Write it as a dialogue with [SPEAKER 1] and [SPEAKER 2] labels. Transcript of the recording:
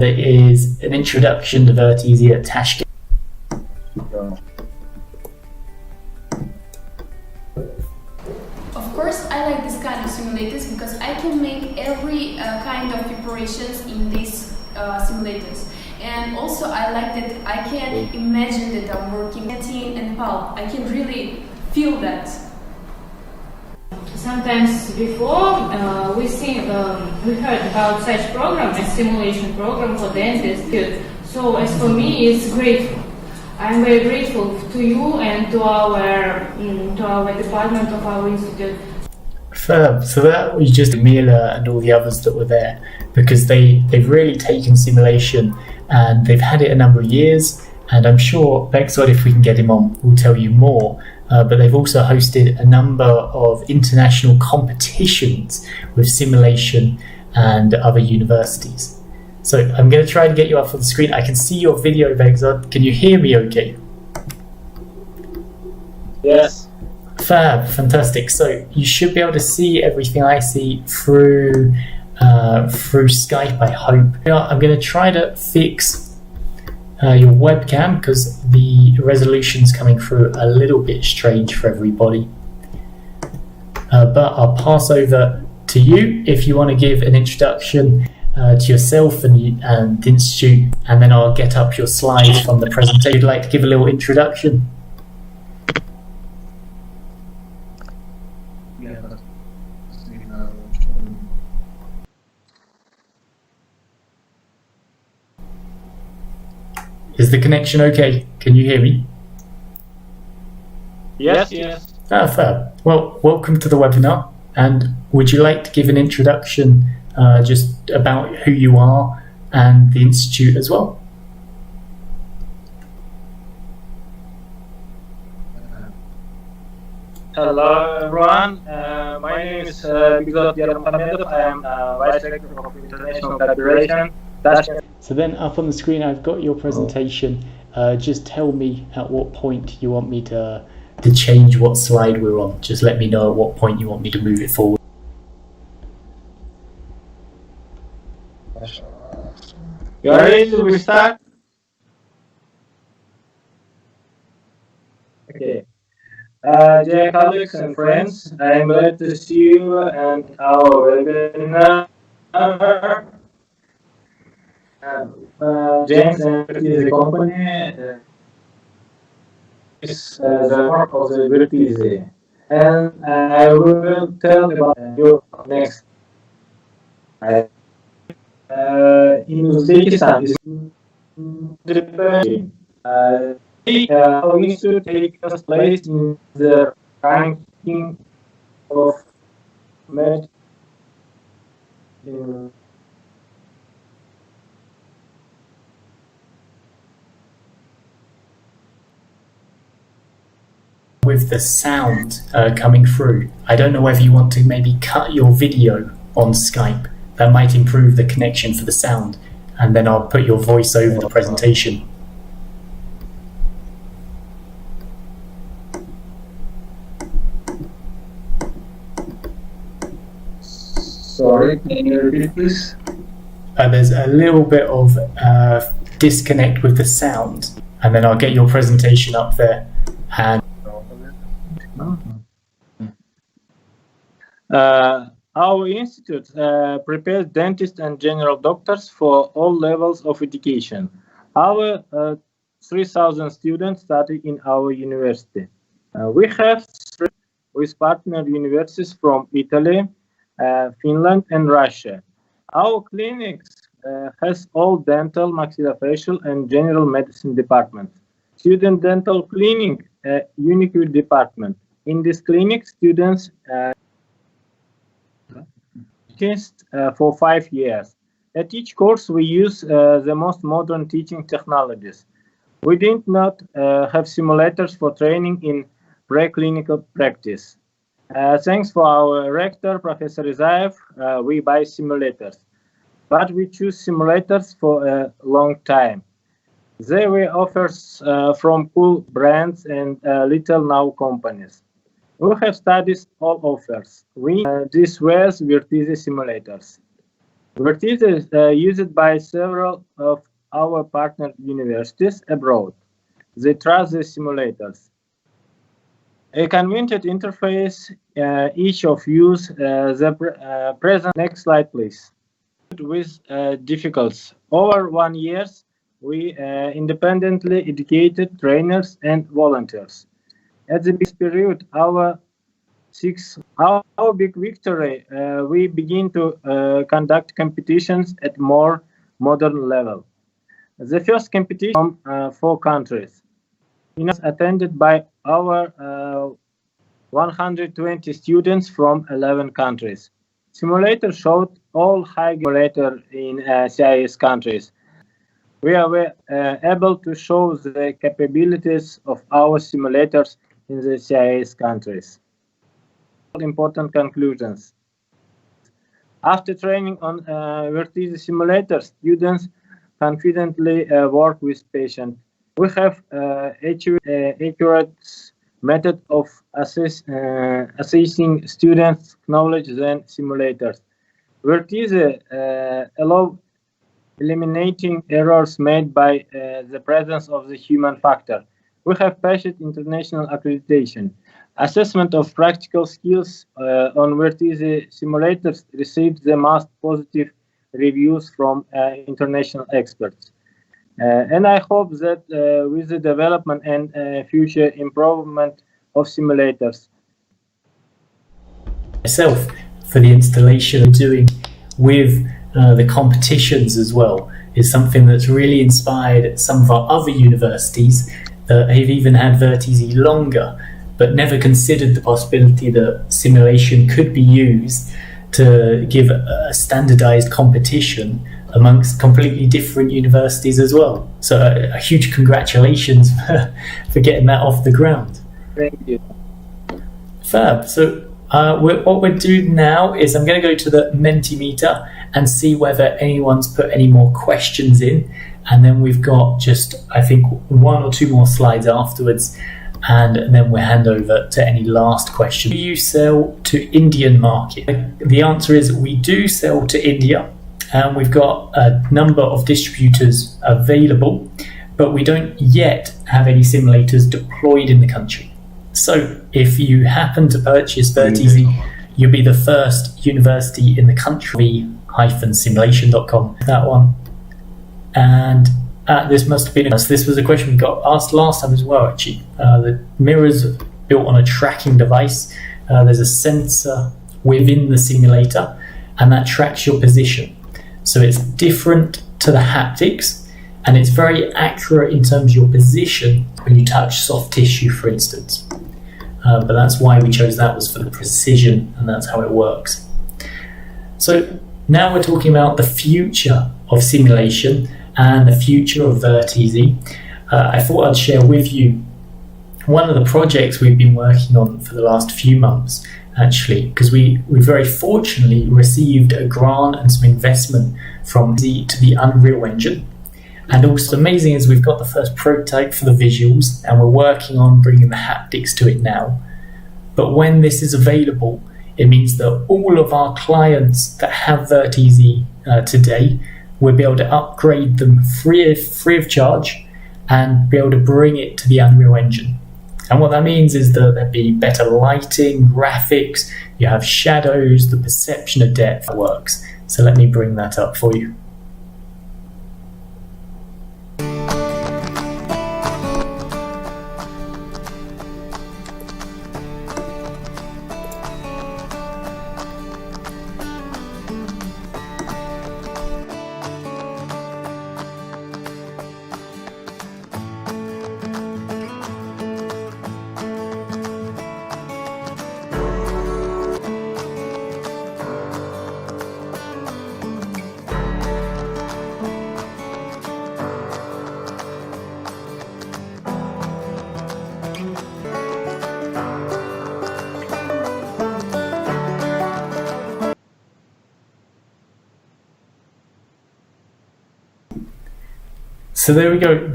[SPEAKER 1] There is an introduction to Virteasy at Tashkent.
[SPEAKER 2] Of course, I like this kind of simulators because I can make every kind of preparations in these simulators. And also I like that I can imagine that I'm working dentine and pulp. I can really feel that.
[SPEAKER 3] Sometimes before we heard about such program, a simulation program for dentists. So as for me, it's grateful. I'm very grateful to you and to our department of our institute.
[SPEAKER 1] So that was just Mila and all the others that were there, because they've really taken simulation and they've had it a number of years. And I'm sure Bekhzod, if we can get him on, will tell you more. But they've also hosted a number of international competitions with simulation and other universities. So I'm going to try to get you up on the screen. I can see your video, Bekhzod. Can you hear me okay?
[SPEAKER 4] Yes.
[SPEAKER 1] Fab, fantastic. So you should be able to see everything I see through Skype, I hope. I'm going to try to fix your webcam because the resolution's coming through a little bit strange for everybody. But I'll pass over to you if you want to give an introduction to yourself and the institute, and then I'll get up your slides from the presentation. Would you like to give a little introduction? Is the connection okay? Can you hear me?
[SPEAKER 4] Yes, yes.
[SPEAKER 1] Ah, fab. Well, welcome to the webinar. And would you like to give an introduction just about who you are and the institute as well?
[SPEAKER 4] Hello, everyone. My name is Bekhzod Yarmukhamedov. I am Vice-rector of International Cooperation.
[SPEAKER 1] So then up on the screen, I've got your presentation. Just tell me at what point you want me to change what slide we're on. Just let me know at what point you want me to move it forward.
[SPEAKER 4] You are ready to start? Okay. Dear colleagues and friends, I am glad to see you and our webinar. James and Virteasy company is the work of the Virteasy, and I will tell about you next. In Uzbekistan is our institute takes first place in the ranking of medicine.
[SPEAKER 1] With the sound coming through, I don't know whether you want to maybe cut your video on Skype. That might improve the connection for the sound, and then I'll put your voice over the presentation.
[SPEAKER 4] Sorry, can you repeat please?
[SPEAKER 1] There's a little bit of disconnect with the sound, and then I'll get your presentation up there. And
[SPEAKER 4] our institute prepares dentists and general doctors for all levels of education. Our 3,000 students study in our university. We have with partner universities from Italy, Finland, and Russia. Our clinics has all dental, maxillofacial, and general medicine departments. Student dental clinic, unique department. In this clinic, students test for 5 years. At each course, we use the most modern teaching technologies. We did not have simulators for training in preclinical practice. Thanks for our rector, Professor Isaev, we buy simulators. But we choose simulators for a long time. They were offers from cool brands and little now companies. We have studied all offers. This was Virteasy simulators. Virteasy is used by several of our partner universities abroad. They trust the simulators. A convenient interface, each of use the present. Next slide, please. With difficulties. Over 1 year, we independently educated trainers and volunteers. At the period, our big victory, we begin to conduct competitions at more modern level. The first competition from 4 countries attended by our 120 students from 11 countries. Simulator showed all high simulator in CIS countries. We are able to show the capabilities of our simulators in the CIS countries. Important conclusions. After training on Virteasy simulator, students confidently work with patients. We have accurate method of assessing students' knowledge than simulators. Virteasy allow eliminating errors made by the presence of the human factor. We have passed international accreditation. Assessment of practical skills on Virteasy simulators received the most positive reviews from international experts. And I hope that with the development and future improvement of simulators.
[SPEAKER 1] Myself for the installation I'm doing with the competitions as well is something that's really inspired some of our other universities that have even had Virteasy longer but never considered the possibility that simulation could be used to give a standardized competition amongst completely different universities as well. So a huge congratulations for getting that off the ground.
[SPEAKER 4] Thank you.
[SPEAKER 1] Fab. So what we're doing now is I'm going to go to the Mentimeter and see whether anyone's put any more questions in. And then we've got just, I think, 1 or 2 more slides afterwards. And then we'll hand over to any last question. Do you sell to Indian market? The answer is we do sell to India. And we've got a number of distributors available, but we don't yet have any simulators deployed in the country. So if you happen to purchase Virteasy, you'll be the first university in the country, -simulation.com, that one. And this must have been, this was a question we got asked last time as well, actually. The mirrors built on a tracking device. There's a sensor within the simulator, and that tracks your position. So it's different to the haptics, and it's very accurate in terms of your position when you touch soft tissue, for instance. But that's why we chose that, was for the precision, and that's how it works. So now we're talking about the future of simulation and the future of Virteasy. I thought I'd share with you one of the projects we've been working on for the last few months, actually, because we very fortunately received a grant and some investment from the Unreal Engine. And also amazing is we've got the first prototype for the visuals, and we're working on bringing the haptics to it now. But when this is available, it means that all of our clients that have Virteasy today will be able to upgrade them free of charge and be able to bring it to the Unreal Engine. And what that means is that there'll be better lighting, graphics, you have shadows, the perception of depth works. So let me bring that up for you. So there we go.